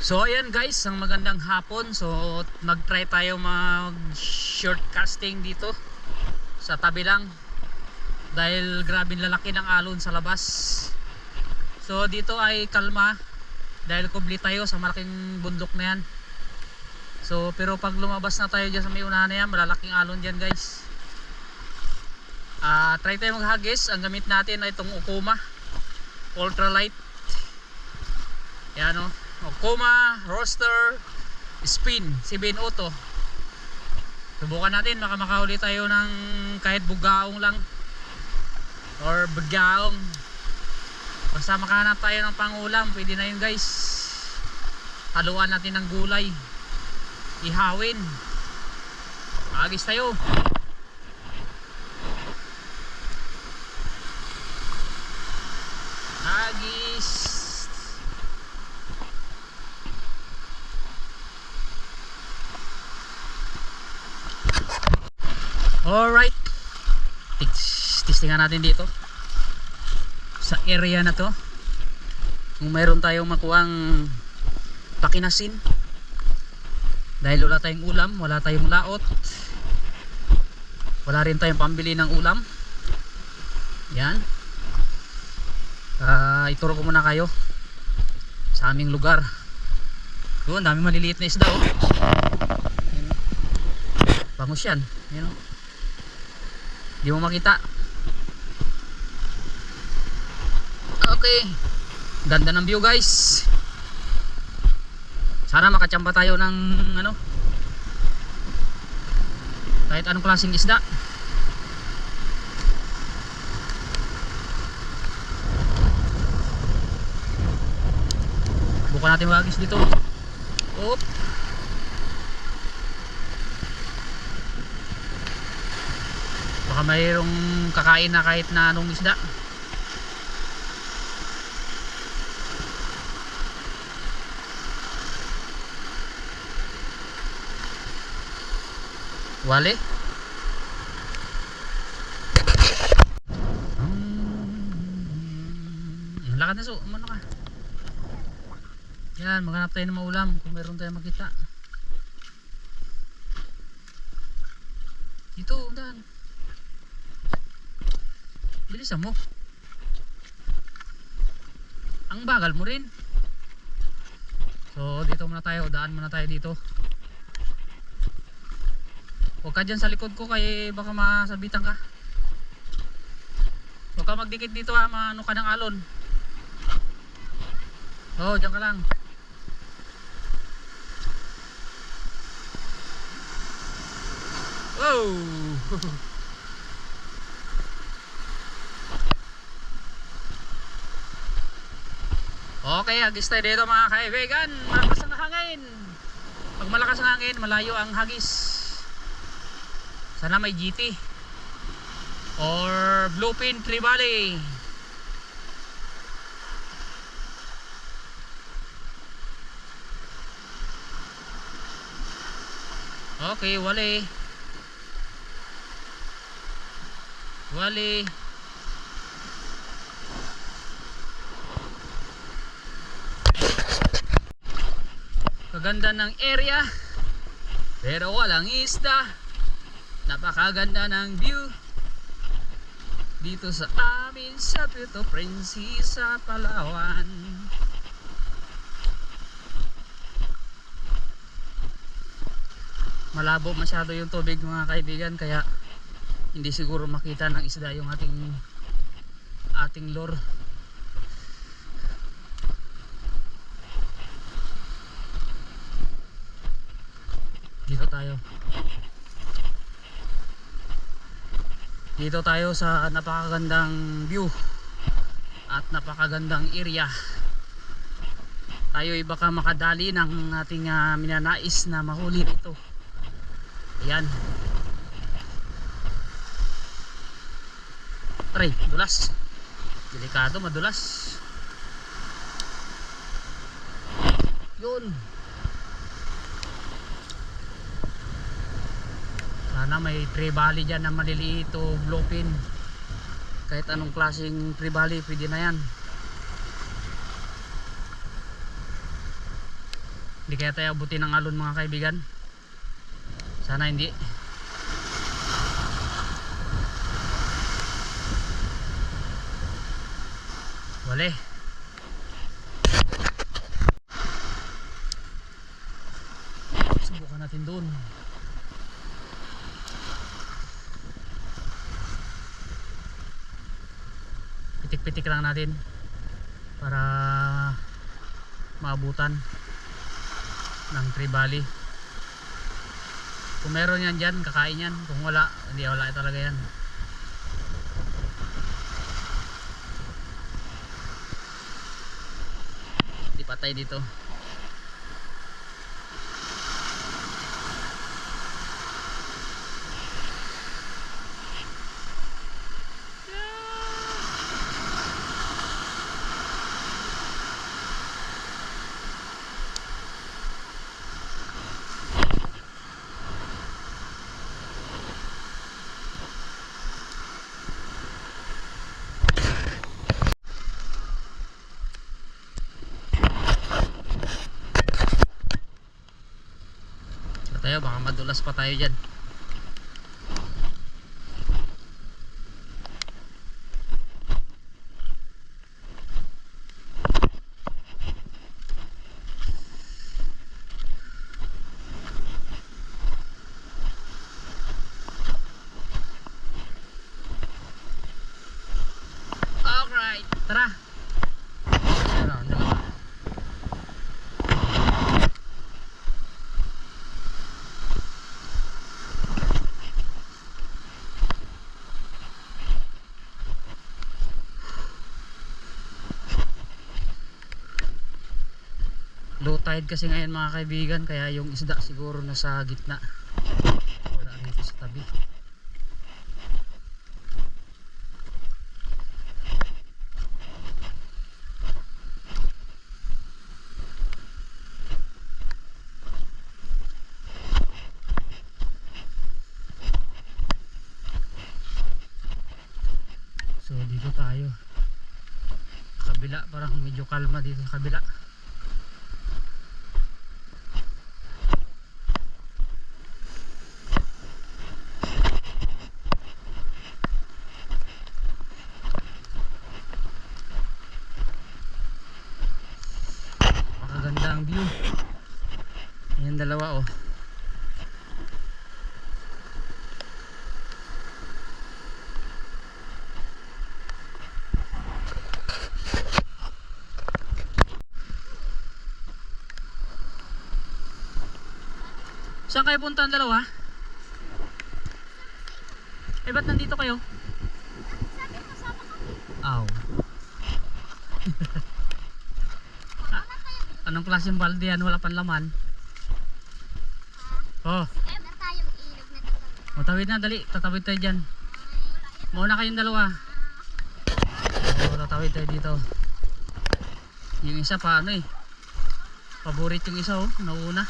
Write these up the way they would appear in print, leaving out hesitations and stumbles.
So ayan guys, ang magandang hapon. So nag-try tayo mag short casting dito sa tabi lang dahil grabe lalaki ng alon sa labas. So dito ay kalma dahil kubli tayo sa malaking bundok na yan. So pero pag lumabas na tayo dyan sa may unahan na yan, malalaking alon dyan guys. Try tayo maghagis. Ang gamit natin ay itong Okuma ultralight. Yan o, Okuma roster spin 7 auto. Subukan natin, baka makahuli tayo ng kahit bugaong lang or bugaong, basta makahanap tayo ng pangulam. Pwede na yun guys. Haluan natin ng gulay, ihawin, agis tayo. Agis. Alright, testingan natin dito sa area na to kung mayroon tayong makuhang pakinasin, dahil wala tayong ulam, wala tayong laot, wala rin tayong pambili ng ulam. Yan, ituro ko muna kayo sa aming lugar. Doon, dami maliliit na isda oh. Bangus yan, you know? Di mo makita. Okay, ganda ng view guys. Sana makachamba tayo ng ano, kahit anong klaseng isda. Bukan natin magagis dito. Oop. Baka mayroong kakain na kahit na anong isda. Wale. Lakad na so, umano ka. Yan, maghanap tayo ng maulam kung mayroon tayong makita. Dito, undan. Bilisan mo. Ang bagal mo rin. So dito muna tayo, daan muna tayo dito. Huwag ka dyan sa likod ko kaya baka masabitan ka. Huwag ka magdikit dito ha, maano ka ng alon. Oh, dyan ka lang. Wow. Okay, hagis tayo dito mga kaibigan. Malakas ang hangin. Pag malakas ang hangin, malayo ang hagis. Sana may GT or Bluefin Trevally. Okay, wali. Wali. Kaganda ng area pero walang isda. Napakaganda ng view dito sa amin sa Puerto Princesa, Palawan. Malabo masyado yung tubig mga kaibigan, kaya hindi siguro makita ng isda yung ating lure. Dito tayo sa napakagandang view at napakagandang area. Tayo ay baka makadali ng ating minanais na mahuli dito. Ayan. Aray, dulas. Delikado, madulas. Yun. Sana may trevally dyan na maliliit o bluefin. Kahit anong klaseng trevally pwede na yan. Hindi kaya tayo abutin ng alon mga kaibigan. Sana hindi. Wale. Subukan natin doon. Pitik-pitik lang natin para maabutan ng tribali. Kung meron yan dyan, kakain yan. Kung wala, hindi, wala talaga yan. Hindi patay dito. Tayo, baka madulas pa tayo dyan. Alright, tara. Low tide kasi ngayon mga kaibigan, kaya yung isda siguro nasa gitna, wala rito sa tabi. So dito tayo kabila, parang medyo kalma dito sa kabila. Ang view. Ayan dalawa oh. Saan kayo punta ang dalawa? Eh ba't nandito kayo? Aw. Anong klaseng balde yan? Wala pang laman. Oh. Matawid na, dali. Tatawid tayo dyan. Mauna kayong dalawa. Oh, tatawid tayo dito. Yung isa pa ano eh. Paborit yung isa oh. Nauna.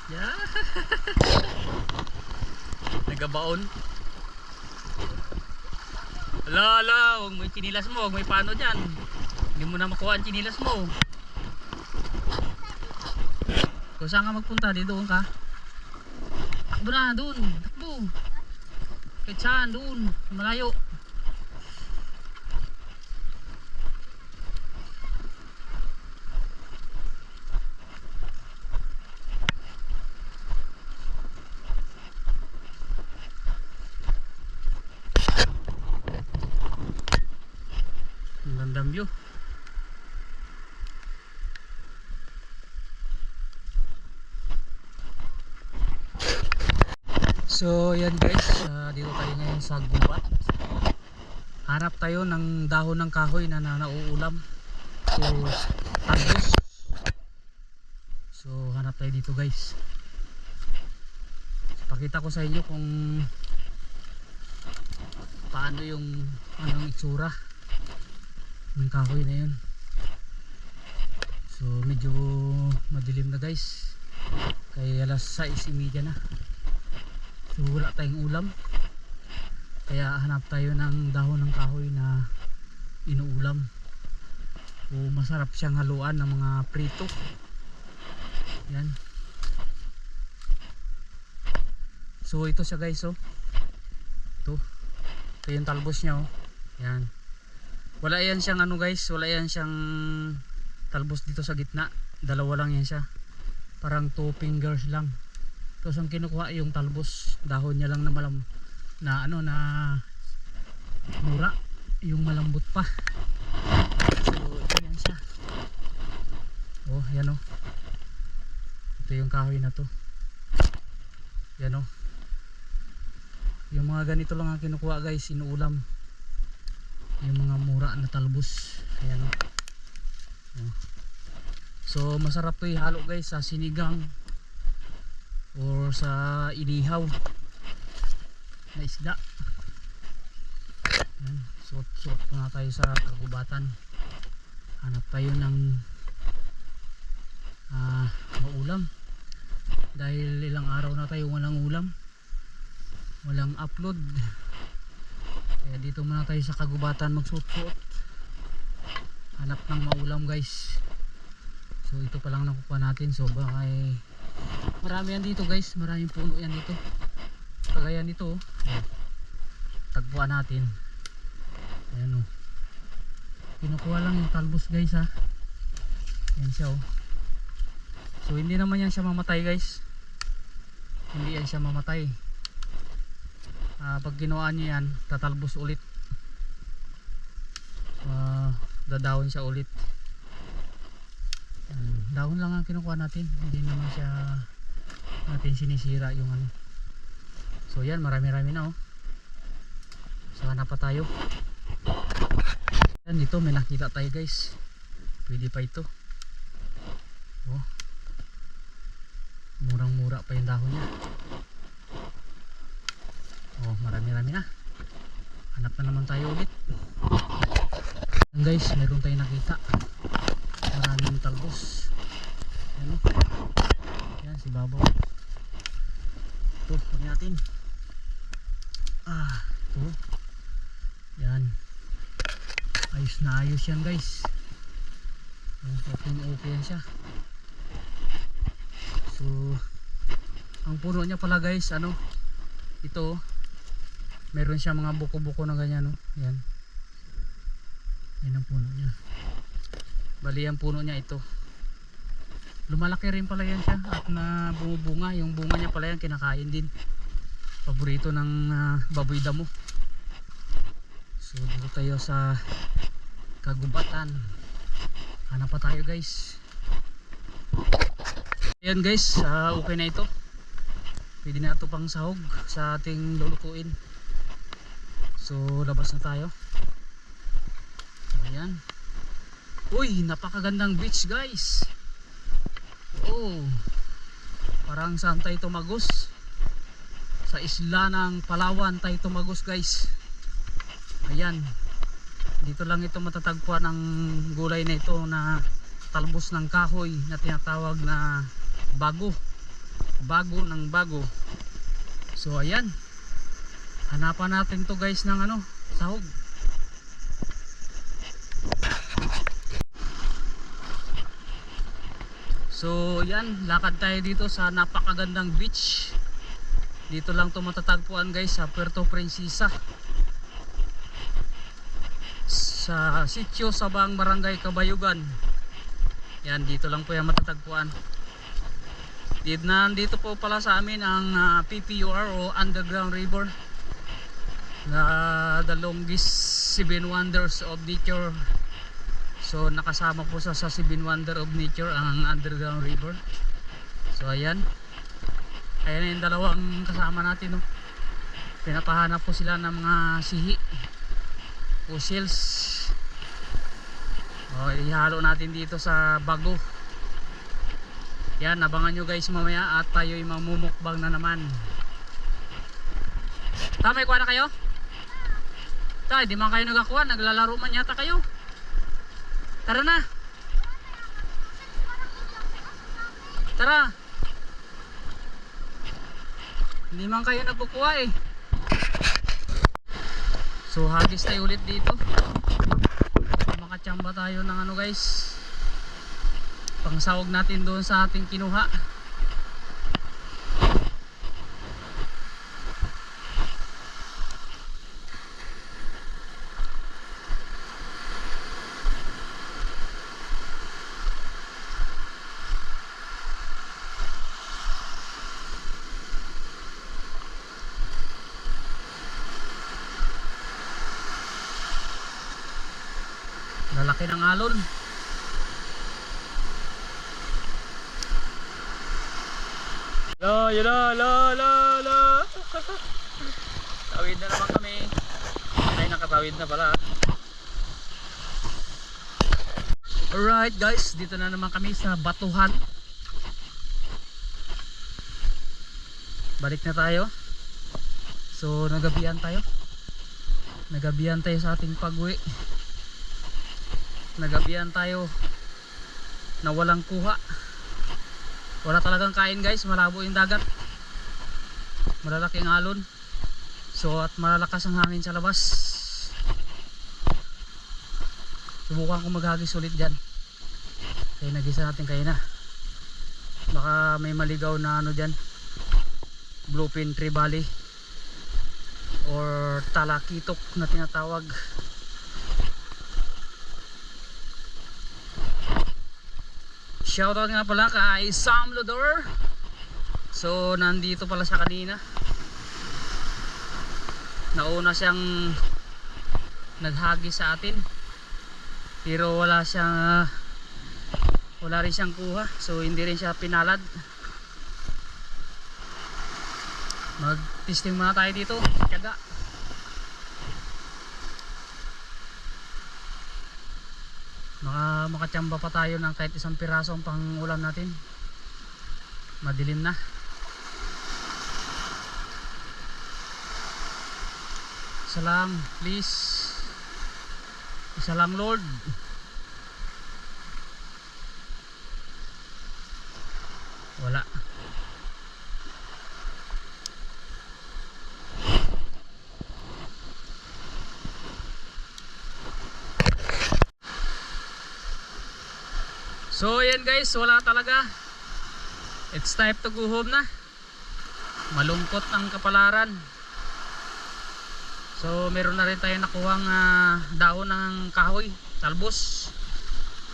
Yeah. Nagabaon. Ala, huwag mo yung chinilas mo, huwag mo yung pano dyan. Hindi mo na makuha ang chinilas mo. Kung saan ka magpunta, di doon ka. Takbo na, doon. Takbo. Kahit saan, doon. Malayo. Gandang view. So yan guys, dito tayo ngayon sa gubat. Hanap tayo ng dahon ng kahoy na nauulam. So talbos. So hanap tayo dito guys. Pakita ko sa inyo kung paano yung anong itsura ng kahoy na yun. So medyo madilim na guys. Kaya alas 6:30 na. So wala tayong ulam. Kaya hanap tayo ng dahon ng kahoy na inuulam. O masarap siyang haluan ng mga prito. Yan. So ito siya guys, oh. Ito yung talbos niya, oh. Yan. Wala yan siyang ano guys, wala yan siyang talbos dito sa gitna. Dalawa lang yan siya. Parang 2 fingers lang. Tapos ang kinukuha yung talbos, dahon niya lang na na mura, yung malambot pa. So ito yan siya. Oh, yan oh. Ito yung kahoy na to. Yan oh. Yung mga ganito lang ang kinukuha guys, inuulam. Yung mga mura na talbos. Ayan o. So masarap to ihalo guys sa sinigang or sa inihaw na isda. Ayan. Suot na tayo sa kagubatan. Hanap tayo ng maulam. Dahil ilang araw na tayo walang ulam, walang upload. Kaya dito muna tayo sa kagubatan magsuot-suot, hanap ng maulam guys. So ito pa lang nakuha natin. So baka marami yan dito guys, maraming puno yan dito. Kagaya nito, tagpuan natin. Ayan o, kinukuha lang yung talbos guys ha. Yan siya o. So hindi naman yan siya mamatay guys, hindi yan siya mamatay. Pag ginawa nyo yan, tatalbos ulit, dadahon siya ulit. Dahon lang ang kinukuha natin, hindi naman siya natin sinisira yung ano. So yan, marami-rami na oh. So hanap pa tayo. Yan, dito may nakita tayo guys, pwede pa ito. Oh, murang-mura pa yung dahon niya. Oh, marami-rami na. Hanap na naman tayo ulit. Yan guys, meron tayong nakita. Maraming talbos. Yan o. Yan, si Babaw. Ito, kunin natin. Ito. Yan. Ayos na ayos yan guys. Okay yan siya. So, ang puno niya pala guys, ano, ito, meron siya mga buko-buko na ganyan, no? Yan. Yan ang puno niya. Bali ang puno niya ito. Lumalaki rin pala yan siya at na bumubunga. Yung bunga niya pala yan kinakain din. Paborito ng baboy damo. So dito tayo sa kagubatan. Hanap pa tayo guys. Ayan guys, okay na ito. Pwede na ito pang sahog sa ating lulutuin. So labas na tayo. Ayan. Uy, napakagandang beach guys. Oh, parang saan tayo tumagos? Sa isla ng Palawan tayo tumagos guys. Ayan. Dito lang ito matatagpuan ng gulay na ito na talbos ng kahoy na tinatawag na bago. Bago ng bago. So ayan, hanapan natin to guys ng ano, sahog. So yan, lakad tayo dito sa napakagandang beach. Dito lang to matatagpuan guys, sa Puerto Princesa, sa Sitio Sabang, Barangay Kabayugan. Yan, dito lang po yan matatagpuan. Nandito po pala sa amin ang PPUR o Underground River, the longest 7 wonders of nature. So nakasama po sa 7 wonder of nature ang Underground River. So ayan, ayan yung dalawang kasama natin, no? Pinapahanap po sila ng mga sihi, fossils. Ihalo natin dito sa bago. Yan, abangan nyo guys mamaya at tayo'y mamumukbang na naman. May kuha na kayo? Di man kayo nagakuha, naglalaro man yata kayo. Tara na. Tara. Hindi man kayo nagkukuha eh. So hagis tayo ulit dito. Makachamba tayo ng ano guys, pangsawag natin doon sa ating kinuha. Lalaki ng alon. La. Tawid na naman kami. Ay, nakatawid na pala. Alright guys, dito na naman kami sa Batuhan. Balik na tayo. So nagabihan tayo. Nagabihan tayo sa ating pag-uwi. Nagabihan tayo na walang kuha. Wala talagang kain guys, malabo yung dagat, malalaking alon. So at malalakas ang hangin sa labas. Subukan ko maghagis ulit dyan. Kaya nagisa natin kayo na. Baka may maligaw na ano dyan, Bluefin Tree Valley or Talakitok na tinatawag. Shoutout nga pala kay Sam Lodor. So nandito pala siya kanina. Nauna siyang naghagis sa atin, pero wala rin siyang kuha. So hindi rin siya pinalad. Mag-testing muna tayo dito. Tiyaga. Makachamba pa tayo ng kahit isang piraso ang pang ulam natin. Madilim na. Isa lang please. Isa lang Lord. Wala. So yan guys, wala talaga. It's time to go home na. Malungkot ang kapalaran. So meron na rin tayo nakuhang dahon ng kahoy, talbos.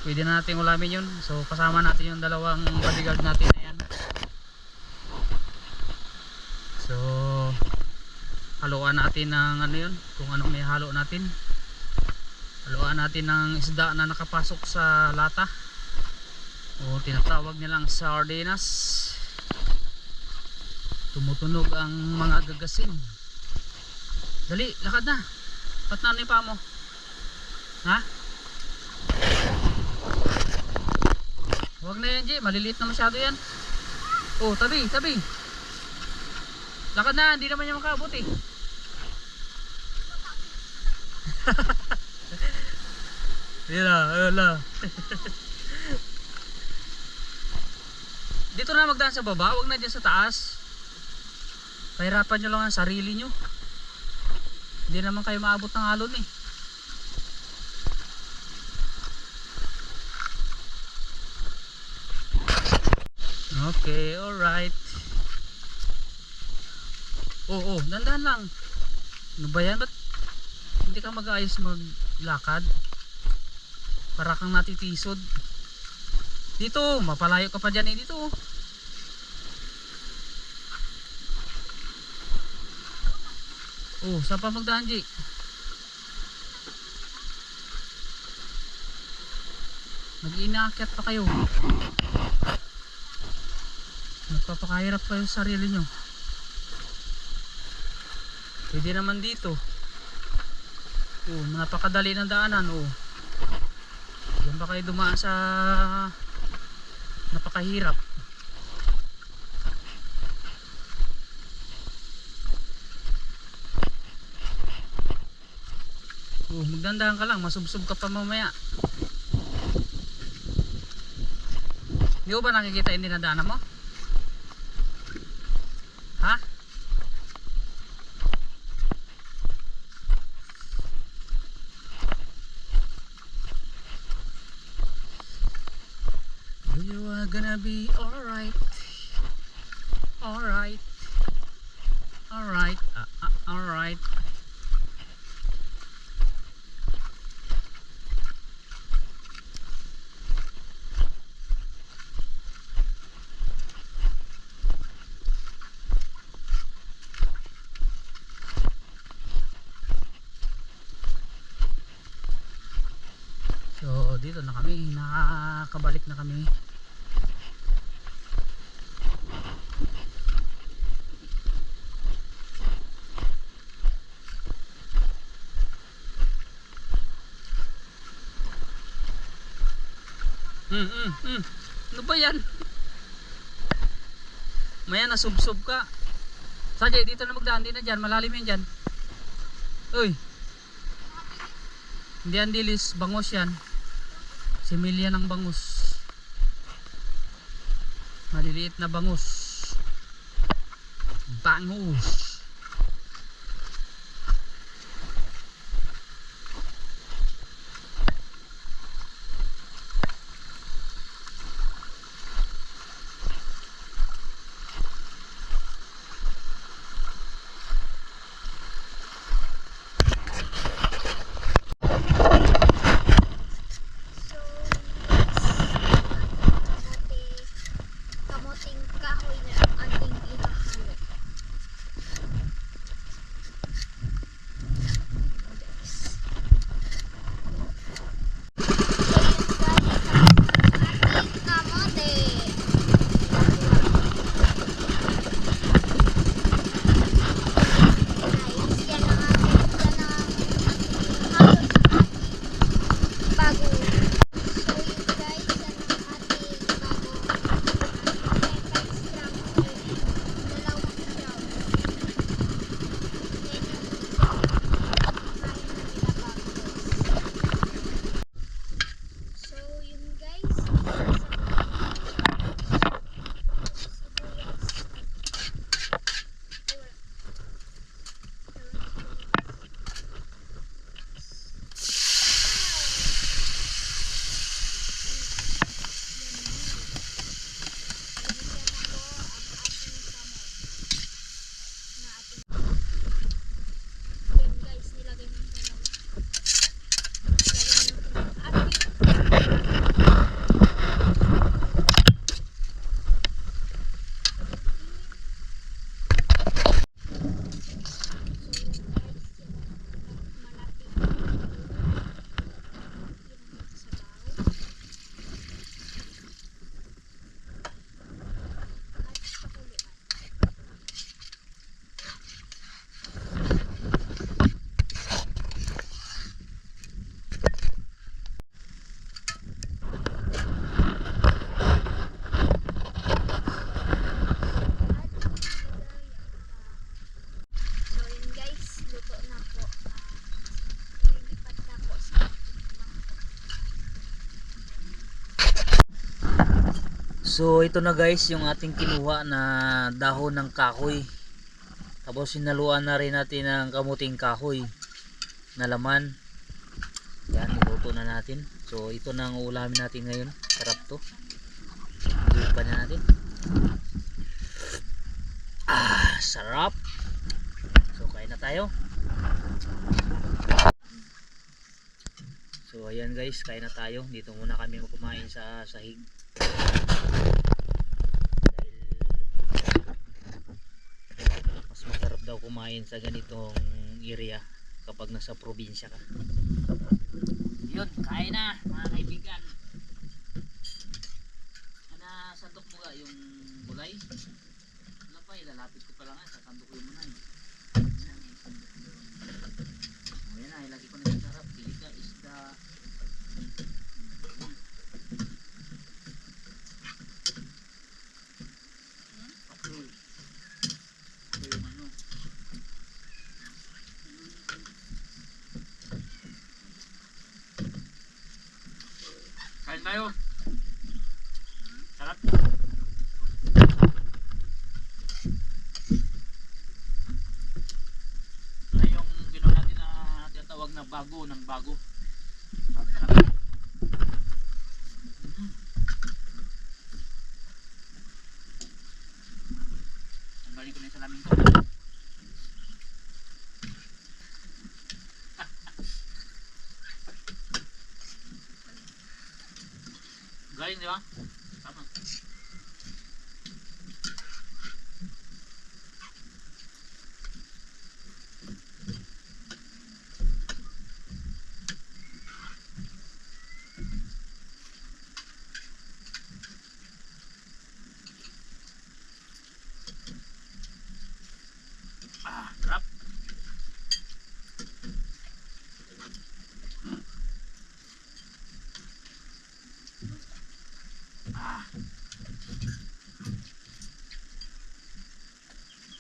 Pwede na natin ulamin yun. So kasama natin yung dalawang bodyguard natin na yan. So haluan natin ng ano yun, kung anong may halo natin. Haluan natin ng isda na nakapasok sa lata, o tinatawag nilang sardinas. Tumutunog ang mga gagasin. Dali, lakad na. Ba't na pa mo? Ha? Huwag na yan, Jay. Maliliit na masyado yan. Oh, tabi. Lakad na, hindi naman niya makaabot eh. Yala. Dito na magdaan sa baba, huwag na dyan sa taas. Pahirapan nyo lang ang sarili nyo. Hindi naman kayo maabot ng alon eh. Okay, alright. Oo, dandahan lang. Ano ba yan? Ba't hindi ka mag-ayos maglakad? Para kang natitisod. Dito, mapalayo ka pa dyan eh. Dito. Oh, saan pa magdaan, G? Nag-inaakyat pa kayo. Nagpapakahirap kayo sa sarili nyo. Pwede naman dito. Oh, napakadali ng daanan. Oh. Diyan ba kayo dumaan sa napakahirap? Oh, magdandahan ka lang, masubsob ka pa mamaya. Di ba nakikita yung dinadaanan mo? Ha? gonna be alright. Alright. Alright. Alright. So dito na kami, nakakabalik na kami. Ano ba yan? Maya nasubsob ka. Sige, dito na magdaan, di na dyan, malalim yan dyan. Uy, hindi yan dilis, bangus yan. Similya ng bangus. Maliliit na bangus. Bangus. Kamuting kahoy na ang ating ihahalo. Ating kamote. Guys, yan ang halo bago. So yun guys, yan ang ating bago. So ito na guys yung ating kinuha na dahon ng kahoy. Tapos sinaluan na rin natin ng kamuting kahoy na laman. Yan, niluto na natin. So ito na ang ulamin natin ngayon. Sarap to. Ipan na natin. Sarap. So kain na tayo. So ayan guys, kain na tayo. Dito muna kami kumain sa sahig. Mas masarap daw kumain sa ganitong area kapag nasa probinsya ka. Yun, kain na mga kaibigan. Sandok mo ga yung gulay. Ano pa, ilalapit ko pa lang sasandok ko yung muna o yan na, ilagay ko na yung sarap. Pili ka, isda. Patul. Ito yung ano. Kain tayo. Sarap. Ito yung ginawa natin na tinatawag na bago ng bago. Sarap. Galing ko na yung salamin ko. Galing, di ba? Tama. Ah, sarap. Ah.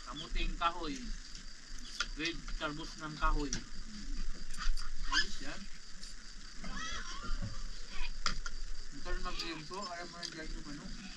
Kamuting kahoy. With talbos ng kahoy. Ayos yan. Ito rin mag-limpo. Ayaw mo na dyan yung ano.